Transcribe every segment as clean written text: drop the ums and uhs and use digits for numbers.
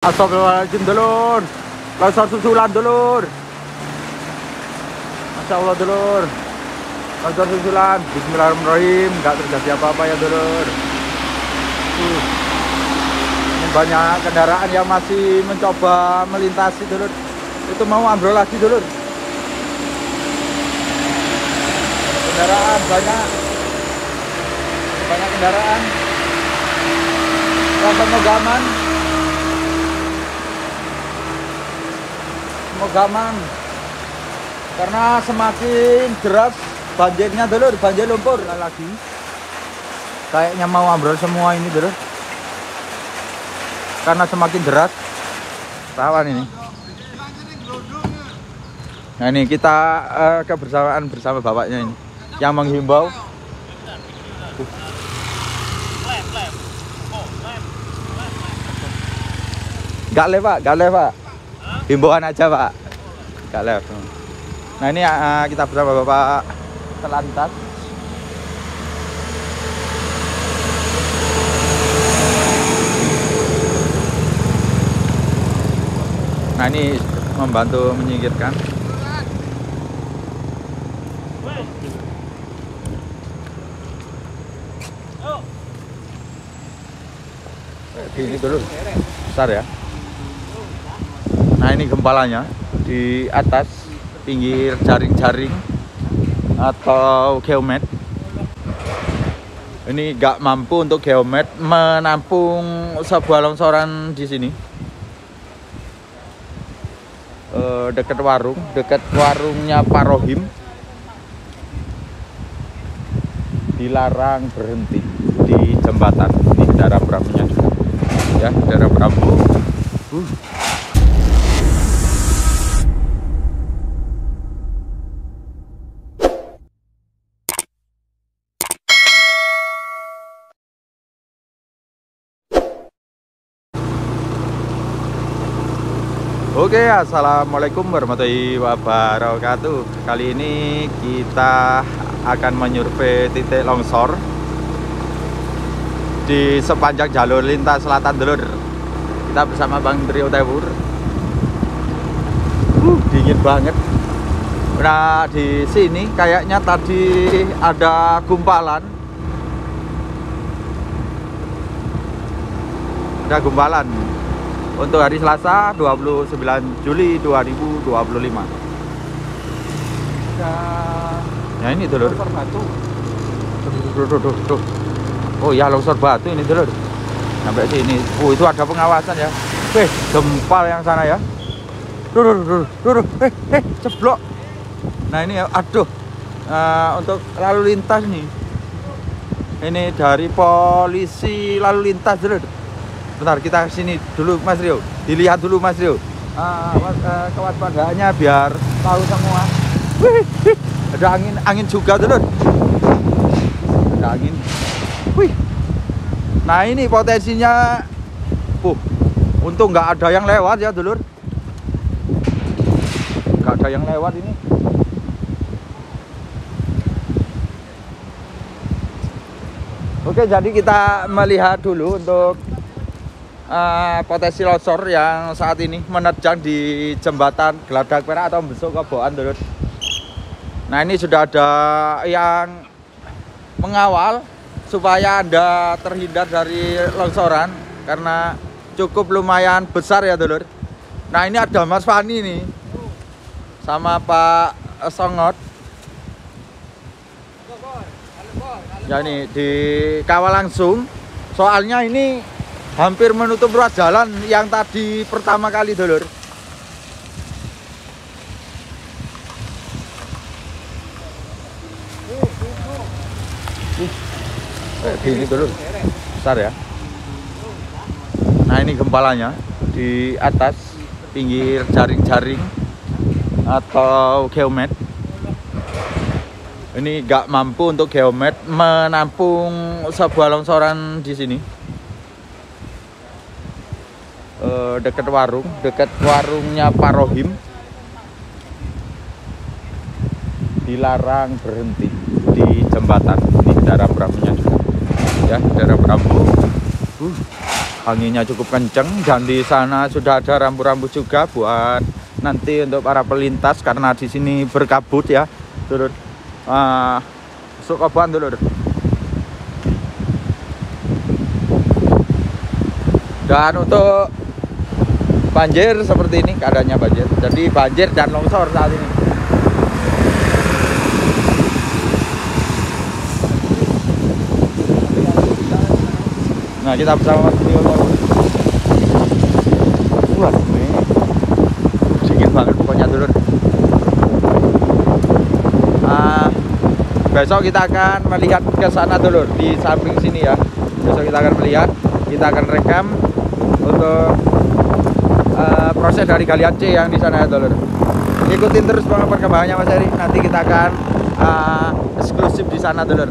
Astagfirullahaladzim dulur, longsor susulan dulur. Masya Allah dulur, longsor susulan. Bismillahirrahmanirrahim, nggak terjadi apa-apa ya dulur. Ini banyak kendaraan yang masih mencoba melintasi dulur. Itu mau ambrol lagi dulur. Kendaraan banyak kendaraan. Sampai Mogaman. Mogaman karena semakin deras banjirnya dulur, banjir lumpur lagi kayaknya mau ambrol semua ini dulur karena semakin deras rawan ini. Nah ini kita kebersamaan bersama bapaknya ini yang menghimbau. Gak lewat himbauan aja pak, gak lewat. Nah ini kita bersama bapak telantas. Nah ini membantu menyingkirkan. Ini dulu besar ya. Nah ini gempalanya di atas pinggir jaring-jaring atau geomet. Ini nggak mampu untuk geomet menampung sebuah longsoran di sini. Dekat warungnya Pak Rohim. Dilarang berhenti di jembatan di daerah Bramnya juga. Ya, daerah Brambu. Oke, assalamualaikum warahmatullahi wabarakatuh. Kali ini kita akan menyurvei titik longsor di sepanjang jalur lintas selatan dulur. Kita bersama Bang Trio Tewur. Dingin banget. Nah di sini kayaknya tadi ada gumpalan. Ada gumpalan. Untuk hari Selasa 29 Juli 2025. Ya ini dulur. Longsor batu. Tuh. Oh ya longsor batu ini dulur. Sampai sini. Oh itu ada pengawasan ya. Gempal yang sana ya. Tuh. Ceblok. Nah ini aduh. Untuk lalu lintas nih. Ini dari polisi lalu lintas dulur. Bentar kita sini dulu Mas Rio, dilihat dulu Mas Rio. Kewaspadaannya biar tahu semua. Ada angin juga dulu. Ada angin. Nah ini potensinya. Untung nggak ada yang lewat ya dulur. Nggak ada yang lewat ini. Oke jadi kita melihat dulu untuk potensi longsor yang saat ini menerjang di jembatan Geladak Perak atau Besuk Koboan dulur. Nah ini sudah ada yang mengawal supaya Anda terhindar dari longsoran karena cukup lumayan besar ya dulur. Nah ini ada Mas Fani nih sama Pak Songot. Ya ini dikawal langsung soalnya ini hampir menutup ruas jalan yang tadi pertama kali dulur. Ini dulur besar ya. Nah ini gempalanya di atas pinggir jaring-jaring atau geomet. Ini nggak mampu untuk geomet menampung sebuah longsoran di sini. Dekat warungnya Pak Rohim. Dilarang berhenti di jembatan di daerah Bramnya juga. Ya, daerah Brambu. anginnya cukup kenceng, dan di sana sudah ada rambu-rambu juga buat nanti untuk para pelintas karena di sini berkabut ya, Dulur. Masuk Koboan, Dulur. Dan untuk banjir seperti ini keadaannya, banjir. Jadi banjir dan longsor saat ini. Nah, kita bersama Mas Tio. Wah, dingin banget pokoknya, Dulur. Besok kita akan melihat ke sana, Dulur, di samping sini ya. Besok kita akan melihat, kita akan rekam untuk proses dari galian C yang di sana ya, Dulur. Ikutin terus perkembangannya Mas Eri. Nanti kita akan eksklusif di sana, Dulur.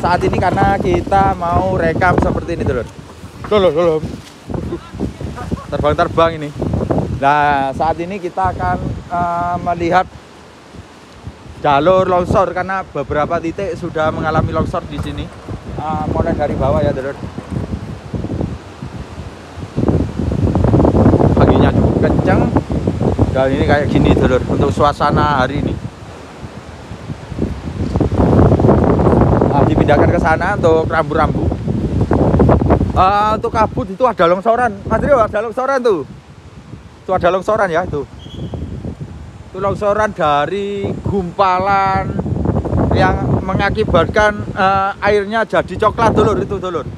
Saat ini karena kita mau rekam seperti ini, Dulur. Dulur. Terbang ini. Nah, saat ini kita akan melihat jalur longsor karena beberapa titik sudah mengalami longsor di sini. Mulai dari bawah ya, Dulur. Anginnya cukup kencang. Dan ini kayak gini, Dulur, untuk suasana hari ini. Dipindahkan ke sana untuk rambu-rambu. Untuk kabut itu ada longsoran, Mas Rio, ada longsoran tuh. Itu ada longsoran ya, itu longsoran dari gumpalan yang mengakibatkan airnya jadi coklat, Dulur. Itu, Dulur,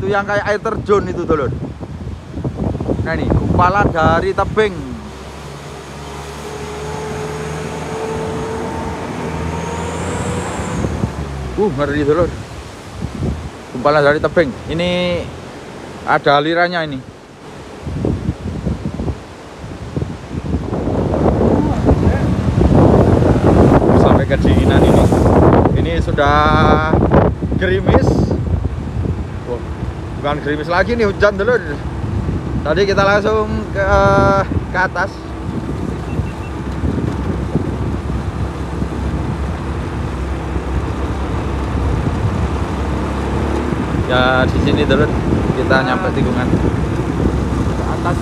itu yang kayak air terjun itu, Dulur. Nah, ini gumpalan dari tebing. Ngeri, Dulur. Gumpalan dari tebing. Ini ada alirannya ini. Sampai kedinginan ini. Ini sudah gerimis. Wah, bukan gerimis lagi nih, hujan, Dulur. Tadi kita langsung ke atas. Ya, di sini, Dulur, kita nyampe tikungan ke atas.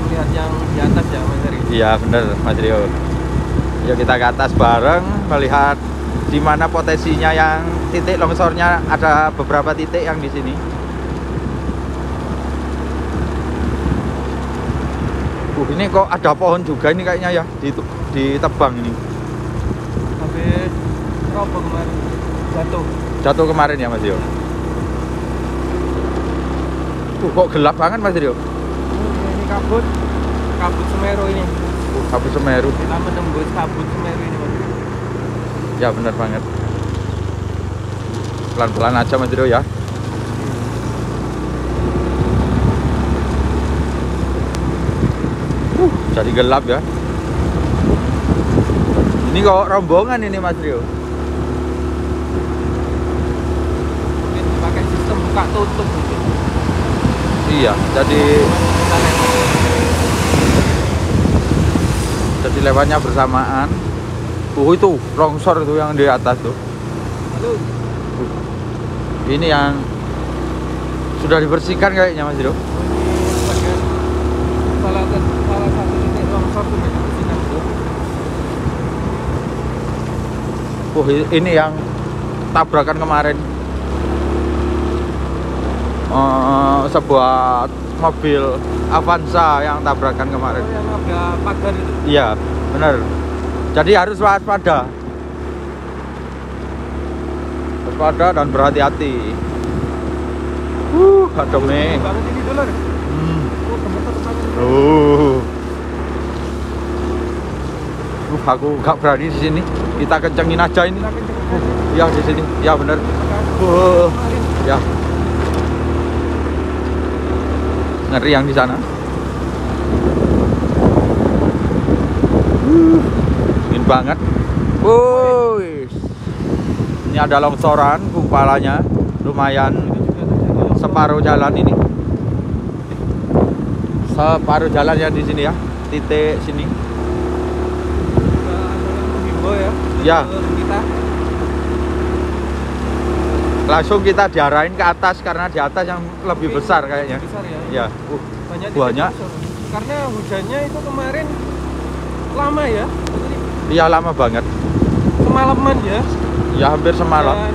Lihat yang di atas ya, Mas Eri. Iya, bener, Mas Rio. Yuk kita ke atas bareng melihat di mana potensinya yang titik longsornya. Ada beberapa titik yang di sini. Ini kok ada pohon juga ini kayaknya ya, ditebang ini. Habis roboh kemarin, Jatuh kemarin ya, Mas Rio. Kok gelap banget, Mas Rio. Ini kabut Semeru ini. Kabut Semeru. Kita menembus kabut Semeru ini, Mas Rio. Ya, benar banget. Pelan-pelan aja, Mas Rio ya. Jadi gelap ya. Ini kok rombongan ini, Mas Rio. Pakai sistem buka tutup gitu. Iya, jadi lewatnya bersamaan. Itu longsor itu yang di atas tuh. Ini yang sudah dibersihkan kayaknya, Mas Rio. Salah satu titik longsor tuh dibersihkan tuh. Ini yang tabrakan kemarin. Sebuah mobil Avanza yang tabrakan kemarin. Oh, yang ada pagar itu. Iya, benar. Jadi harus waspada. Waspada dan berhati-hati. Aduh nih. Banget ini, Dulur. Aku nggak berani di sini. Kita kencengin aja ini. Ya, di sini. Ya, benar. Ya. Ngeri yang di sana. Dingin banget. Ini ada longsoran, gumpalannya lumayan separuh jalan ini. Separuh jalan ya di sini ya, titik sini. Ada yang menghimbau ya. Ya. Kita. Langsung kita diarahin ke atas karena di atas yang lebih besar kayaknya. Besar ya. Ya. Banyak. Banyak. Karena hujannya itu kemarin lama ya. Jadi Iya lama banget. semalaman ya. Ya hampir semalam. Dan,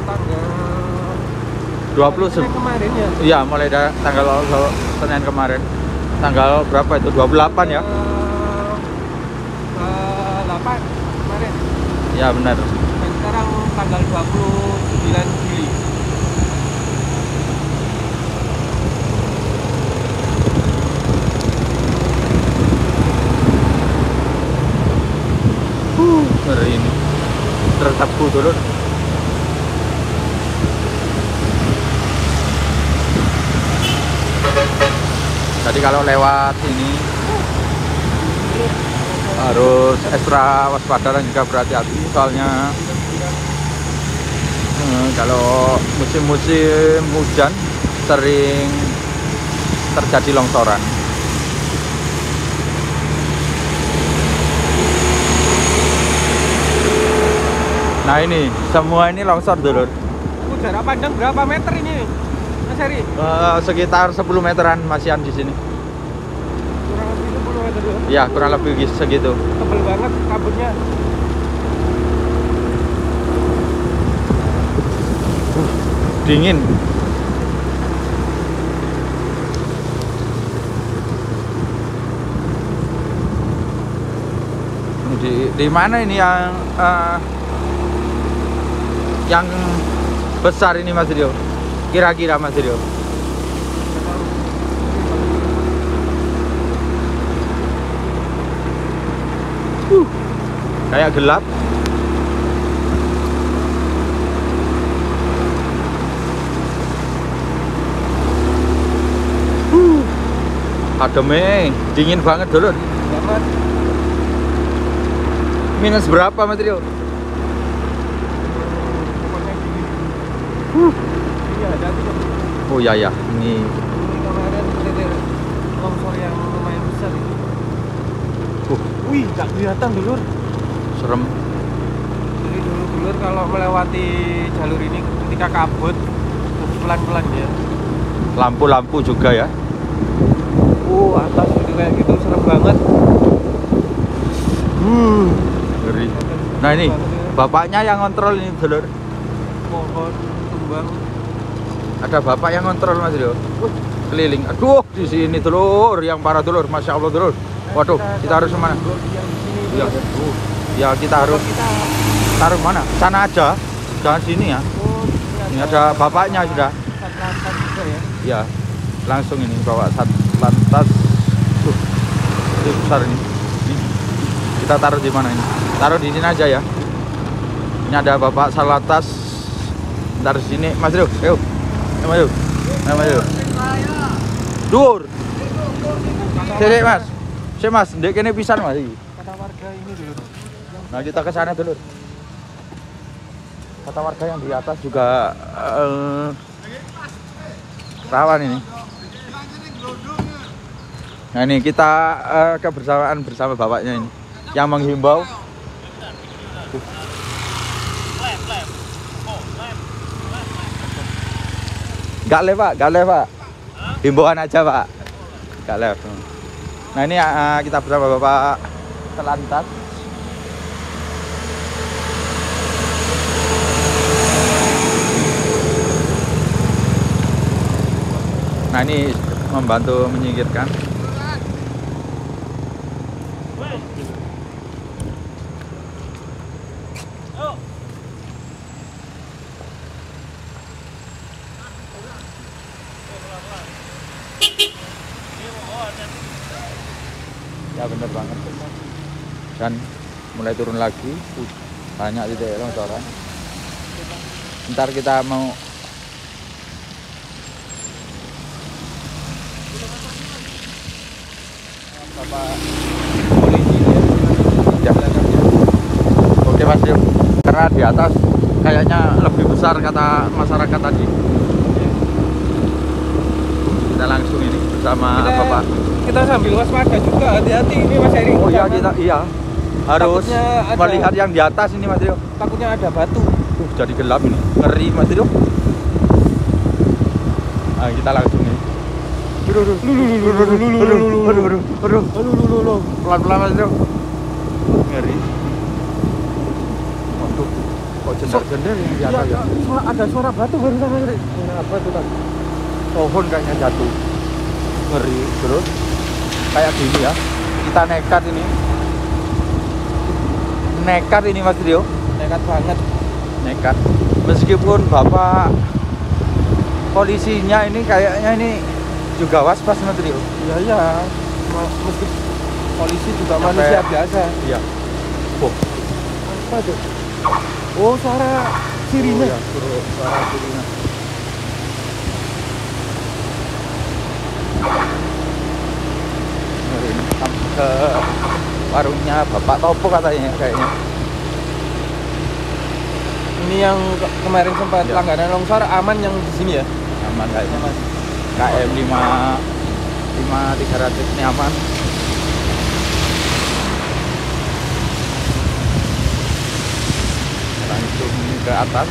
tanggal 20 Senin kemarin ya. Iya, mulai dari tanggal Senin kemarin. Tanggal berapa itu? 28 ya? 8 kemarin. Ya benar. Dan sekarang tanggal 29 Juli. Hari ini tertepu dulu. Jadi kalau lewat ini harus ekstra waspada dan juga berhati-hati soalnya kalau musim-musim hujan sering terjadi longsoran. Nah ini semua ini longsor dulu. Jarak pandang berapa meter ini, Mas Heri? Sekitar 10 meteran masihan di sini. Kurang lebih 10 meter ya. Ya kurang lebih segitu. Tebel banget kabutnya. Dingin. Di mana ini yang besar ini Mas Rio? Kira-kira Mas Rio? Kayak gelap. Adem, dingin banget dulu. Banget. Minus berapa Mas Rio? Pokoknya gini. Iya, ada tuh. Oh ya ya, ini Ini kemarin titik longsor yang lumayan besar itu. Wih, nggak kelihatan dulur. serem. Jadi dulur kalau melewati jalur ini ketika kabut pelan-pelan ya. Lampu-lampu juga ya. Atas itu kayak gitu serem banget. Ngeri. Nah ini bapaknya yang ngontrol ini dulur. Pohon tumbang. Ada bapak yang ngontrol Mas Rio. Keliling. Aduh, di sini dulur yang parah dulur. Masya Allah dulur. Waduh, kita harus kemana? Yang di sini Ya, dulu. ya kita harus Kita taruh mana? Sana aja. Jangan sini ya. Ini ada bapaknya sudah. Satlantas juga ya. Ya, langsung ini bawa Satlantas. Ini besar ini. Ini. Kita taruh di mana ini? Taruh di sini aja ya. Ini ada bapak Satlantas. Taruh di sini, Mas Rio. Ayo. Ayo, Mas Rio. Ayo, Mas Rio. Dur. Sini, Mas. Sini, Mas. Ndek kene pisan, Mas. Kata warga ini dulu. Nah, kita ke sana dulu. Kata warga yang di atas juga rawan ini. Nah ini kita kebersamaan bersama bapaknya ini yang menghimbau. Gak le pak, himbauan aja pak, gak le. Nah ini kita bersama bapak Telantas. Nah ini membantu menyingkirkan. Ya bener banget. Dan mulai turun lagi, banyak titik longsoran. Ntar kita mau Bapak polisi ya. Oke Mas Rio, karena di atas kayaknya lebih besar kata masyarakat tadi. Kita langsung ini bersama Bapak. Kita sambil waspada juga, hati-hati ini Mas Heri. Oh iya kita harus Takutnya ada- melihat yang di atas ini Mas Rio. Takutnya ada batu. Jadi gelap ini, ngeri Mas Rio. Nah, kita langsung nih. Aduh. Pelan-pelan Mas Rio. Ngeri. Waduh, kok jendar-jendar yang di atas ya? Ada suara batu baru sama Mas. Suara apa tuh kan? Pohon kayaknya jatuh. Ngeri terus. Kayak gini ya. Kita nekat ini. Nekat ini Mas Rio. Nekat banget. Nekat. Meskipun Bapak polisinya ini kayaknya ini juga waspas Mas Rio. Iya. Meski polisi juga Sampai- manusia biasa. Iya. Oh, Apa tuh? Oh, suara sirine. ya, suara sirine. Ngeri ini. Sampai ke warungnya Bapak Topo katanya kayaknya. Ini yang kemarin sempat Ya. langganan longsor aman yang di sini ya. Aman kayaknya Mas. KM 5300 ini aman. Langsung ini ke atas.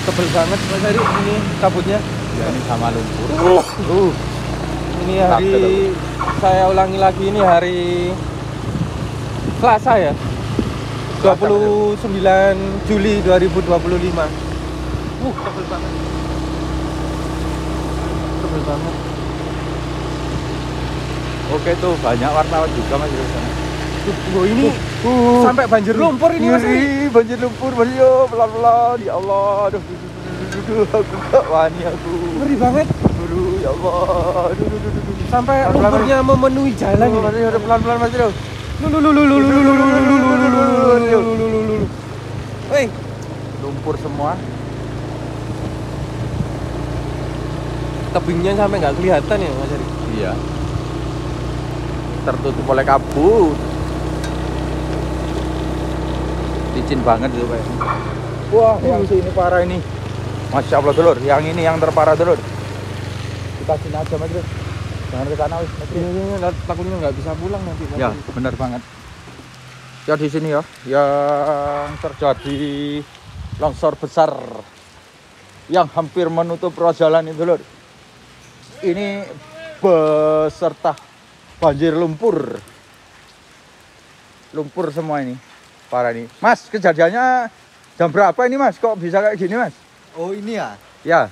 Tebel banget Mas Heri ini kabutnya. Ya, ini sama lumpur. Ini hari saya ulangi lagi ini hari Selasa ya. 29 Juli 2025. Tebel banget. Tebel banget. Oke tuh banyak wartawan juga Mas di sana. Tuh, ini sampai banjir lumpur ini Mas Heri. Banjir lumpur Mas yo, pelan-pelan ya Allah. Aduh, aku gak wani aku. Ngeri banget. Aduh, ya Allah. Aduh. Sampai Pelan-pelan, lumpurnya memenuhi jalan Mas ini. Rio, udah pelan-pelan Mas Rio. Woi, Lumpur semua. tebingnya sampai nggak kelihatan ya Mas Heri. Iya. Tertutup oleh kabut. Licin banget itu kayaknya. Wah, yang sini parah ini. Masya Allah dulur, yang ini yang terparah dulur. Kita sini aja Mas Rio. Jangan ke sana wis Mas Rio. Iya, takutnya nggak bisa pulang nanti. Mas Ya, Heri. benar banget. Ya di sini ya, yang terjadi longsor besar yang hampir menutup ruas jalan itu lur. Ini beserta banjir lumpur. Lumpur semua ini. Parah nih. Mas, kejadiannya jam berapa ini Mas? Kok bisa kayak gini Mas? Oh ini ya, Ya,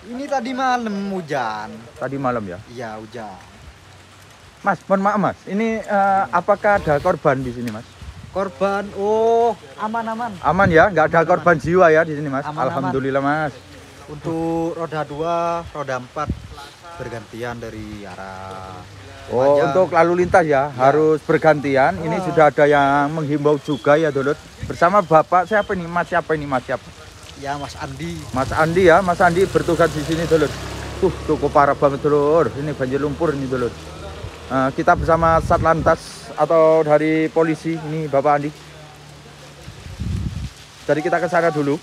ini tadi malam hujan. tadi malam ya. Iya hujan. Mas, mohon maaf Mas. Ini apakah ada korban di sini Mas? Korban, oh aman-aman. Aman ya, nggak ada korban jiwa ya di sini Mas. Aman, Alhamdulillah Mas. Untuk roda 2, roda 4 bergantian dari arah. Oh, Lumajang. untuk lalu lintas ya, harus bergantian. Ini sudah ada yang menghimbau juga ya, Dulur. Bersama Bapak siapa ini? Mas siapa ini? Mas siapa? Ya Mas Andi. Mas Andi ya, Mas Andi bertugas di sini, Dulur. Cukup parah banget, Dulur. Ini banjir lumpur ini, Dulur. Kita bersama Satlantas atau dari polisi ini Bapak Andi. Jadi kita ke sana dulu.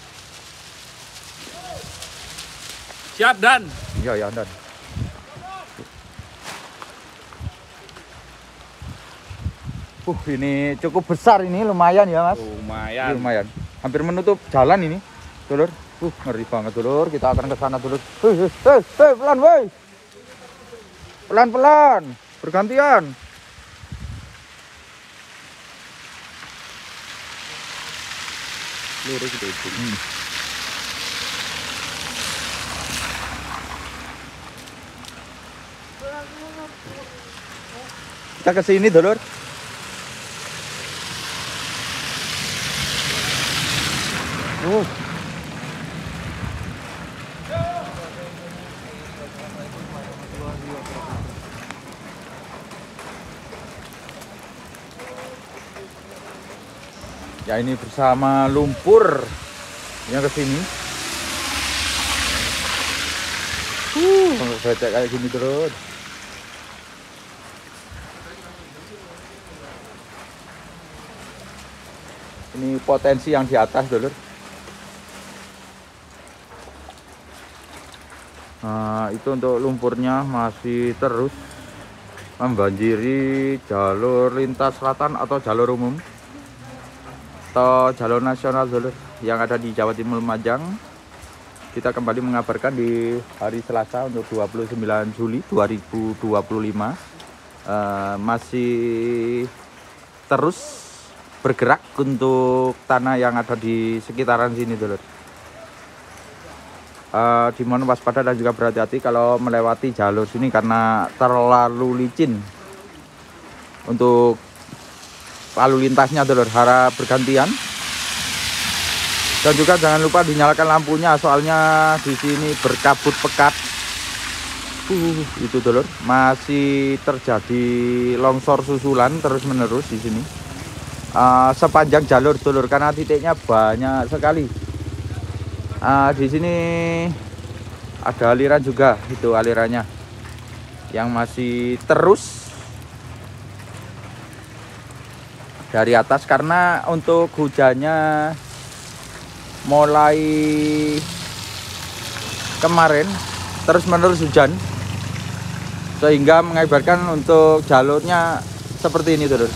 Siap Dan. Iya ya, Dan. Ini cukup besar ini, lumayan ya Mas. Lumayan. Ini lumayan. Hampir menutup jalan ini, Dulur. Ngeri banget, Dulur. Kita akan ke sana, Dulur. Hei, pelan, woi. Pelan-pelan, bergantian. Lurus itu. Kita ke sini, Dulur. Ya ini bersama lumpur yang ke sini. Becek kayak gini terus. Ini potensi yang di atas, Dulur. Nah, itu untuk lumpurnya masih terus membanjiri jalur lintas selatan atau jalur umum atau jalur nasional dulur yang ada di Jawa Timur Lumajang. Kita kembali mengabarkan di hari Selasa untuk 29 Juli 2025 masih terus bergerak untuk tanah yang ada di sekitaran sini dulur. Dimohon waspada dan juga berhati-hati kalau melewati jalur sini karena terlalu licin untuk lalu lintasnya dulur. Harap bergantian dan juga jangan lupa dinyalakan lampunya soalnya di sini berkabut pekat. Itu dulur, masih terjadi longsor susulan terus menerus di sini sepanjang jalur dulur karena titiknya banyak sekali. Di sini ada aliran juga, itu alirannya yang masih terus dari atas karena untuk hujannya mulai kemarin terus menerus hujan sehingga mengakibatkan untuk jalurnya seperti ini dulur.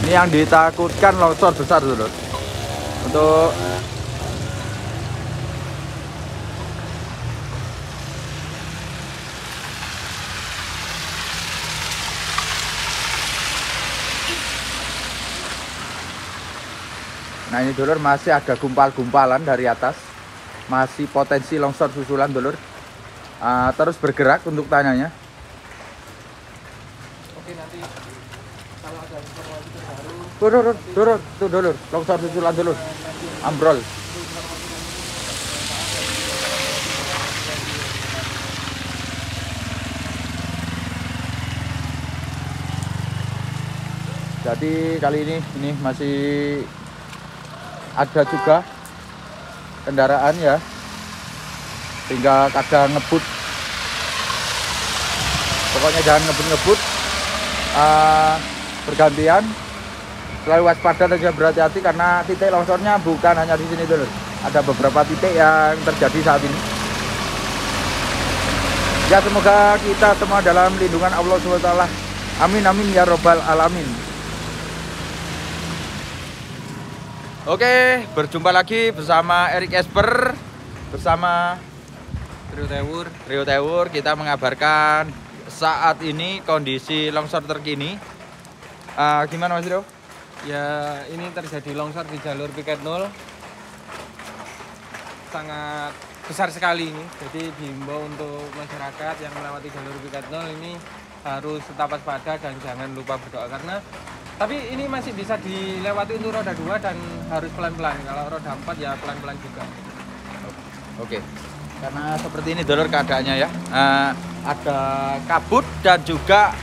Ini yang ditakutkan longsor besar dulu. Untuk nah ini dulur masih ada gumpal-gumpalan dari atas. Masih potensi longsor susulan dulur. Terus bergerak untuk tanahnya. Oke, nanti kalau ada informasi terbaru Tuh dulur, longsor susulan dulur. Ambrol. Jadi kali ini masih ada juga kendaraan ya, sehingga kadang ngebut. Pokoknya jangan ngebut-ngebut, bergantian. Selalu waspada dan juga berhati-hati karena titik longsornya bukan hanya di sini dulu. Ada beberapa titik yang terjadi saat ini. Ya semoga kita semua dalam lindungan Allah SWT. Amin amin ya robbal alamin. Oke, berjumpa lagi bersama Erik Esper bersama Trio Tewur. Kita mengabarkan saat ini kondisi longsor terkini. Gimana Mas Rio? ya, ini terjadi longsor di jalur piket 0 sangat besar sekali ini. Jadi diimbau untuk masyarakat yang melewati jalur piket 0 ini harus tetap waspada dan jangan lupa berdoa karena tapi ini masih bisa dilewati untuk roda 2 dan harus pelan-pelan. Kalau roda 4 ya pelan-pelan juga. Oke. Karena seperti ini dulur keadaannya ya. Ada kabut dan juga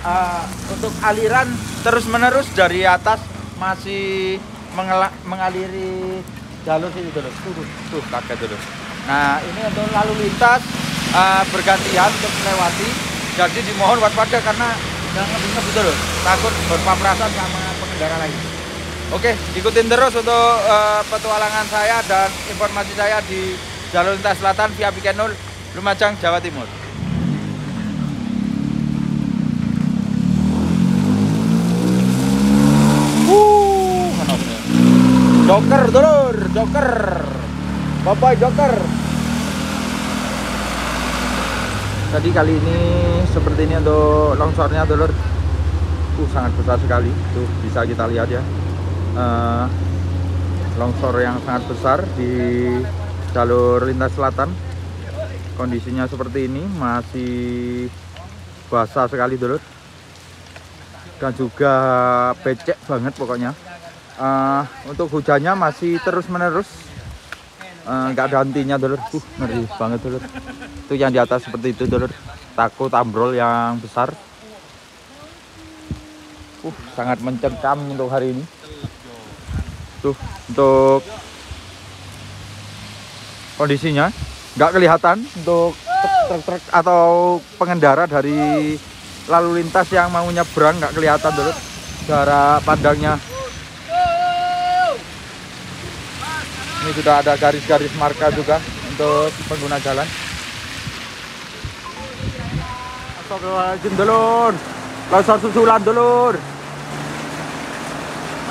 untuk aliran terus-menerus dari atas masih mengaliri jalur sini dulur. Tuh kaget dulur. Nah, ini untuk lalu lintas bergantian untuk melewati. Jadi dimohon waspada karena jangan ngebut dulu, takut berpapasan sama pengendara lain. Oke, ikutin terus untuk petualangan saya dan informasi saya di jalur lintas selatan via Piket 0 Lumajang, Jawa Timur. Joker dulur, joker. Bapak joker. Tadi kali ini seperti ini untuk longsornya dulur. Sangat besar sekali. Tuh bisa kita lihat ya. Longsor yang sangat besar di jalur lintas selatan. Kondisinya seperti ini, masih basah sekali dulur. Dan juga becek banget pokoknya. Untuk hujannya masih terus menerus, nggak ada hentinya dulur. Ngeri banget dulur. Itu yang di atas seperti itu dulur, takut ambrol yang besar. Sangat mencekam untuk hari ini. Tuh untuk kondisinya nggak kelihatan untuk truk-truk atau pengendara dari lalu lintas yang mau nyebrang, nggak kelihatan dulur. Jarak pandangnya Ini sudah ada garis-garis marka juga untuk pengguna jalan. Astagfirullahaladzim dulur, longsor susulan dulur.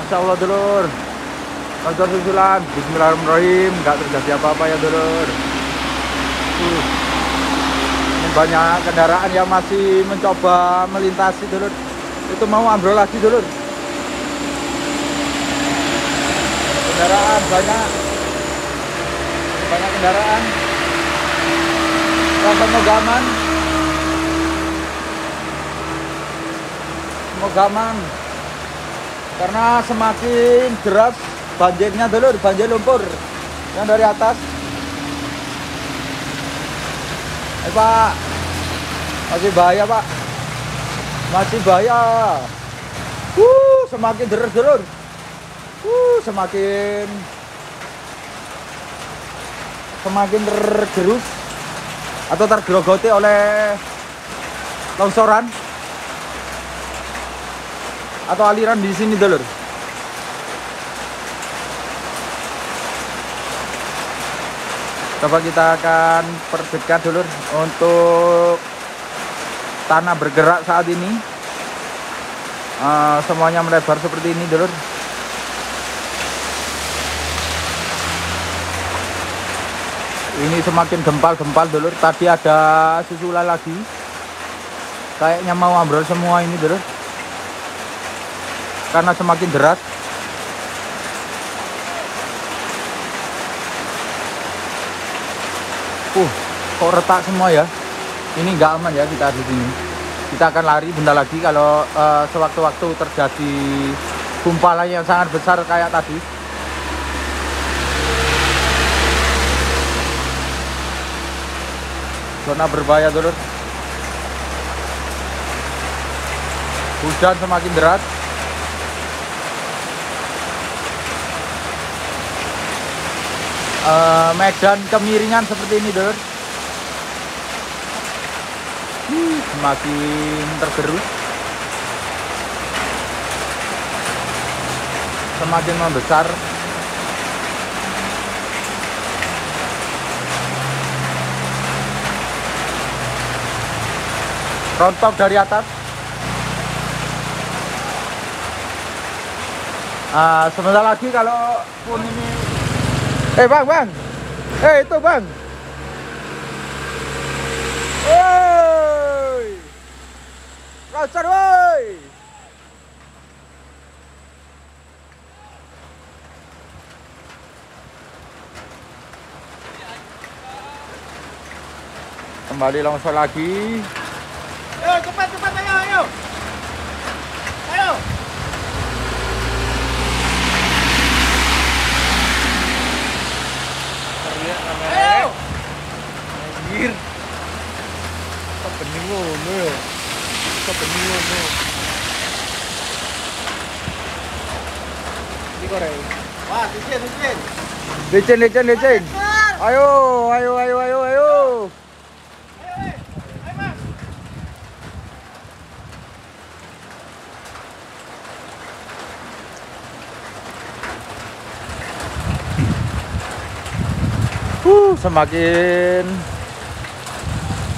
Masya Allah dulur, longsor susulan. Bismillahirrahmanirrahim, nggak terjadi apa-apa ya dulur. Ini banyak kendaraan yang masih mencoba melintasi dulur. Itu mau ambrol lagi dulur. Kendaraan banyak kendaraan. Semoga aman karena semakin deras banjirnya dulur, banjir lumpur yang dari atas. Pak, masih bahaya Pak, masih bahaya. Semakin deras dulur, semakin tergerus atau tergerogoti oleh longsoran atau aliran di sini dulur. Coba kita akan perdekat dulur untuk tanah bergerak saat ini. Semuanya melebar seperti ini dulur. Ini semakin gempal dulur. Tadi ada susulan lagi, kayaknya mau ambrol semua ini dulur karena semakin deras. Kok retak semua ya. Ini nggak aman ya kita di sini. Kita akan lari bentar lagi kalau sewaktu-waktu terjadi gumpalan yang sangat besar kayak tadi. Zona berbahaya dulur. Hujan semakin deras. Medan kemiringan seperti ini dulur. Semakin tergerus, semakin membesar. Rontok dari atas. Sebentar lagi kalau pun ini bang, itu bang, woi, longsor woi. Kembali longsor lagi. Ayo cepat ayo. Ayo. Anjir. Kok bening ngono ya? Ini kok rek. Wah, Licin. Ayo.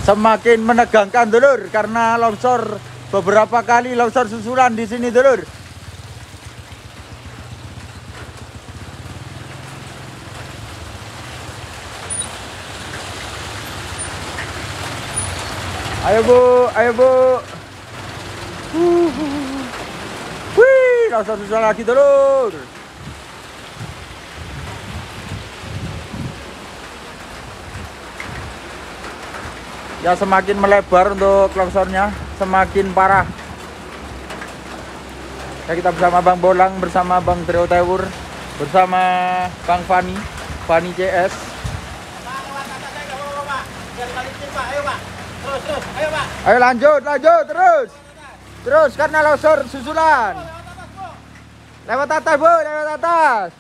Semakin menegangkan dulur karena longsor beberapa kali longsor susulan di sini dulur. Ayo bu. Wih, longsor susulan lagi dulur. Ya semakin melebar untuk longsornya, semakin parah. Ya kita bersama Bang Bolang, bersama Bang Trio Tewur, bersama Bang Fani CS. Ayo lanjut terus karena longsor susulan. Lewat atas bu, lewat atas.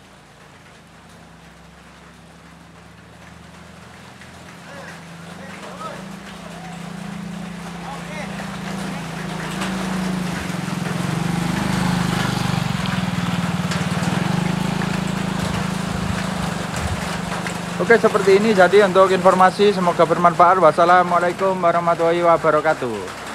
Oke, seperti ini jadi untuk informasi, semoga bermanfaat. Wassalamualaikum warahmatullahi wabarakatuh.